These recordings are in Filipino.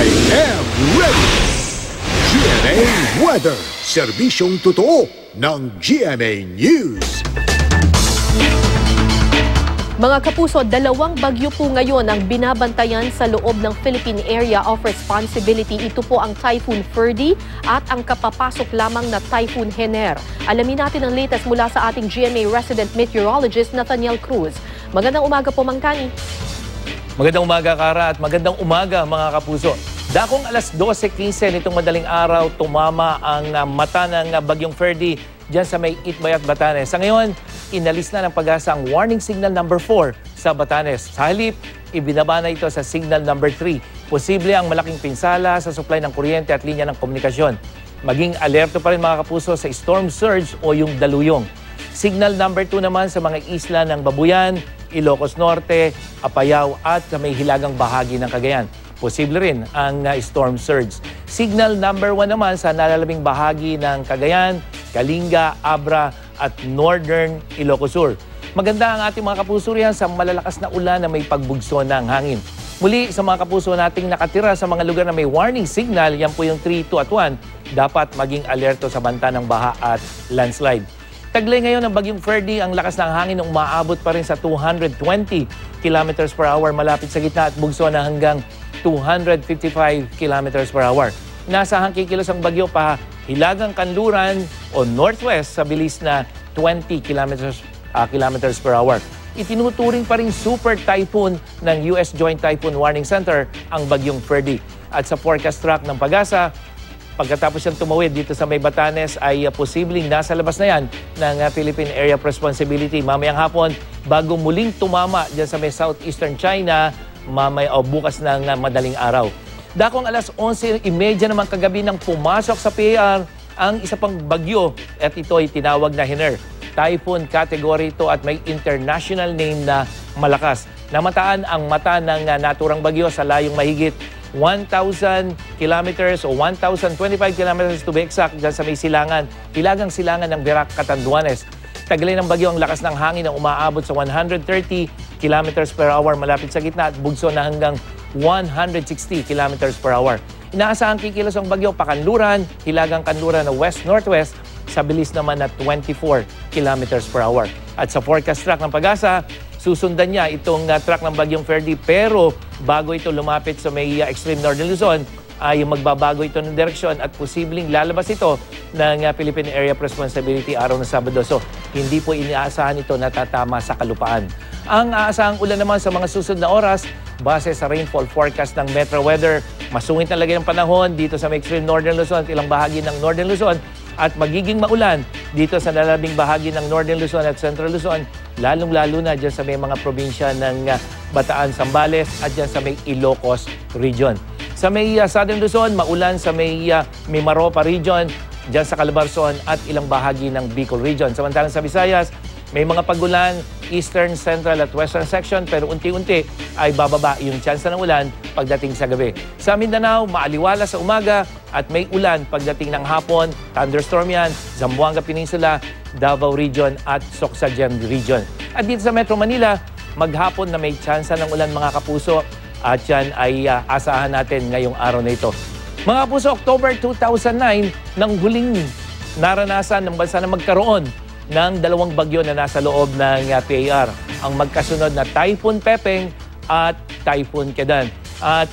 I am ready! GMA Weather, serbisyong totoo ng GMA News. Mga kapuso, dalawang bagyo po ngayon ang binabantayan sa loob ng Philippine Area of Responsibility. Ito po ang Typhoon Ferdy at ang kapapasok lamang na Typhoon Hener. Alamin natin ang latest mula sa ating GMA resident meteorologist Nathaniel Cruz. Magandang umaga po, Mang Tani. Magandang umaga, Kara, at magandang umaga, mga kapuso. Dakong alas 12:15 nitong madaling araw, tumama ang mata ng bagyong Ferdy dyan sa may Itbayat, Batanes. Sa ngayon, inalis na ng Pag-asa ang warning signal number 4 sa Batanes. Sa halip, ibinaba na ito sa signal number 3. Posible ang malaking pinsala sa supply ng kuryente at linya ng komunikasyon. Maging alerto pa rin, mga kapuso, sa storm surge o yung daluyong. Signal number 2 naman sa mga isla ng Babuyan, Ilocos Norte, Apayao at sa may hilagang bahagi ng Cagayan. Posible rin ang storm surge. Signal number 1 naman sa nalalabing bahagi ng Cagayan, Kalinga, Abra at Northern Ilocos Sur. Maganda ang ating mga kapuso riyan sa malalakas na ulan na may pagbugso ng hangin. Muli, sa mga kapuso nating nakatira sa mga lugar na may warning signal, yan po yung 3, 2 at 1, dapat maging alerto sa banta ng baha at landslide. Taglay ngayon ng bagyong Ferdy, ang lakas ng hangin na umaabot pa rin sa 220 km per hour malapit sa gitna at bugso na hanggang 255 km per hour. Inaasahang kikilos ang bagyo pa hilagang kanluran o northwest sa bilis na 20 kilometers per hour. Itinuturing pa rin super typhoon ng US Joint Typhoon Warning Center ang bagyong Ferdy. At sa forecast track ng Pag-asa, pagkatapos siyang tumawid dito sa may Batanes ay posibleng nasa labas na yan ng Philippine Area of Responsibility mamayang hapon bago muling tumama dyan sa may southeastern China bukas ng madaling araw. Dakong alas 11:30 naman kagabi nang pumasok sa PAR ang isa pang bagyo at ito ay tinawag na Hener. Typhoon category ito at may international name na malakas. Namataan ang mata ng naturang bagyo sa layong mahigit 1,000 kilometers o 1,025 kilometers to be exact dyan sa may silangan, hilagang silangan ng Verac, Catanduanes. Taglay ng bagyo ang lakas ng hangin na umaabot sa 130 kilometers per hour malapit sa gitna at bugso na hanggang 160 kilometers per hour. Inaasahan kikilos ang bagyo pakanluran, hilagang kanluran na west-northwest sa bilis naman na 24 kilometers per hour. At sa forecast track ng Pag-asa, susundan niya itong track ng bagyong Ferdy pero bago ito lumapit sa may extreme northern Luzon, ay magbabago ito ng direksyon at posibleng lalabas ito ng Philippine Area of Responsibility araw ng Sabado. So, hindi po inaasahan ito na tatama sa kalupaan. Ang aasahang ulan naman sa mga susunod na oras, base sa rainfall forecast ng Metro Weather, masungit na lagay ng panahon dito sa may extreme northern Luzon at ilang bahagi ng northern Luzon at magiging maulan dito sa nalalabing bahagi ng northern Luzon at central Luzon, lalong-lalo na dyan sa may mga probinsya ng Bataan, Zambales at dyan sa may Ilocos region. Sa may southern Luzon, maulan sa may Mimaropa region, dyan sa Calabarzon at ilang bahagi ng Bicol region. Samantalang sa Visayas, may mga pagulan, eastern, central at western section pero unti-unti ay bababa yung tsansa ng ulan pagdating sa gabi. Sa Mindanao, maaliwala sa umaga at may ulan pagdating ng hapon, thunderstorm yan, Zamboanga Peninsula, Davao region at Sorsogon region. At dito sa Metro Manila, maghapon na may tsansa ng ulan, mga kapuso, at yan ay asahan natin ngayong araw na ito. Mga kapuso, October 2009, nang huling naranasan ng bansa na magkaroon ng dalawang bagyo na nasa loob ng PAR. Ang magkasunod na Typhoon Pepeng at Typhoon Kedan. At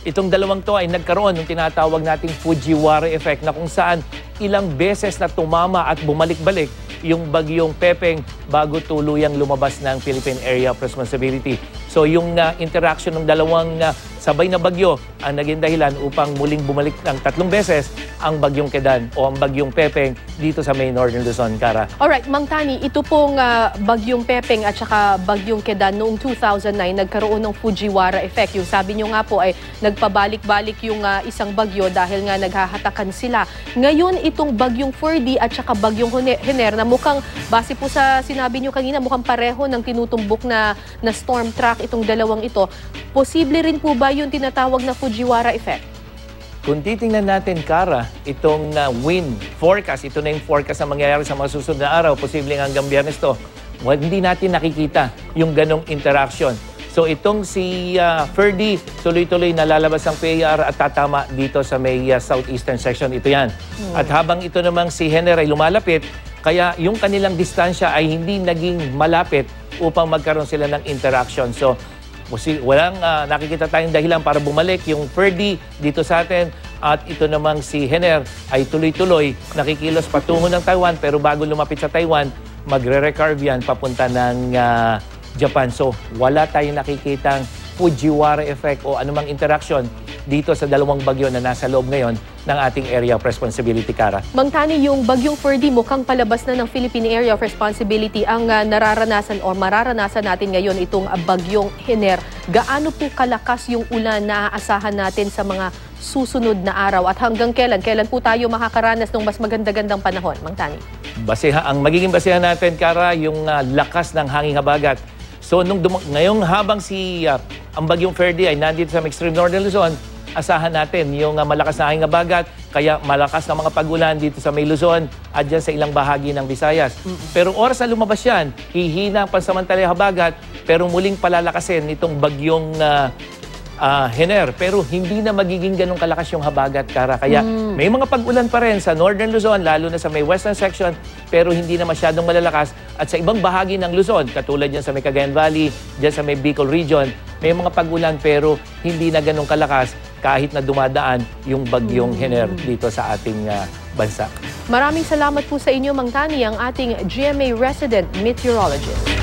itong dalawang to ay nagkaroon ng tinatawag nating Fujiwara effect na kung saan ilang beses na tumama at bumalik-balik yung bagyong Pepeng bago tuluyang lumabas ng Philippine Area of Responsibility. So yung interaction ng dalawang sabay na bagyo ang naging dahilan upang muling bumalik ng 3 beses ang bagyong Kedan o ang bagyong Pepeng dito sa may Northern Luzon, Kara. Alright, Mang Tani, ito pong bagyong Pepeng at saka bagyong Kedan noong 2009 nagkaroon ng Fujiwara effect. Yung sabi nyo nga po ay nagpabalik-balik yung isang bagyo dahil nga naghahatakan sila. Ngayon itong bagyong Ferdy at saka bagyong Hener na mukhang, base po sa sinabi nyo kanina, mukhang pareho ng tinutumbok na storm track itong dalawang ito. Posible rin po ba yung tinatawag na Fujiwara effect? Kung titingnan natin, Kara, itong wind forecast, ito na yung forecast na mangyayari sa mga susunod na araw, posibleng hanggang Biyernes to, hindi natin nakikita yung ganong interaction. So itong si Ferdy, tuloy-tuloy nalalabas ang PAR at tatama dito sa may southeastern section. Ito yan. At habang ito namang si Hener ay lumalapit, kaya yung kanilang distansya ay hindi naging malapit upang magkaroon sila ng interaction. So walang nakikita tayong dahilan para bumalik yung Ferdy dito sa atin. At ito namang si Hener ay tuloy-tuloy nakikilos patungo ng Taiwan, pero bago lumapit sa Taiwan, magre-recarve yan papunta ng Japan. So wala tayong nakikitang Fujiwara effect o anumang interaction dito sa dalawang bagyo na nasa loob ngayon ng ating area of responsibility, Kara. Mang Tani, yung bagyong Ferdy mukhang palabas na ng Philippine Area of Responsibility. Ang nararanasan o mararanasan natin ngayon itong bagyong Hener. Gaano po kalakas yung ulan na aasahan natin sa mga susunod na araw? At hanggang kailan? Kailan po tayo makakaranas ng mas maganda-gandang panahon, Mang Tani? Ang magiging basehan natin, Kara, yung lakas ng hanging habagat. So ngayong habang ang bagyong Ferdy ay nandito sa extreme northern Luzon, asahan natin yung malakas na hanging habagat, kaya malakas na mga pag-ulan dito sa may Luzon at dyan sa ilang bahagi ng Visayas. Pero oras na lumabas yan, hihina ang pansamantalang habagat, pero muling palalakasin itong bagyong Hener, pero hindi na magiging ganun kalakas yung habagat, Kara. Kaya may mga pag-ulan pa rin sa northern Luzon, lalo na sa may western section, pero hindi na masyadong malalakas. At sa ibang bahagi ng Luzon, katulad dyan sa may Cagayan Valley, dyan sa may Bicol region, may mga pag-ulan pero hindi na ganun kalakas kahit na dumadaan yung bagyong Hener dito sa ating bansa. Maraming salamat po sa inyo, Mang Tani, ang ating GMA resident meteorologist.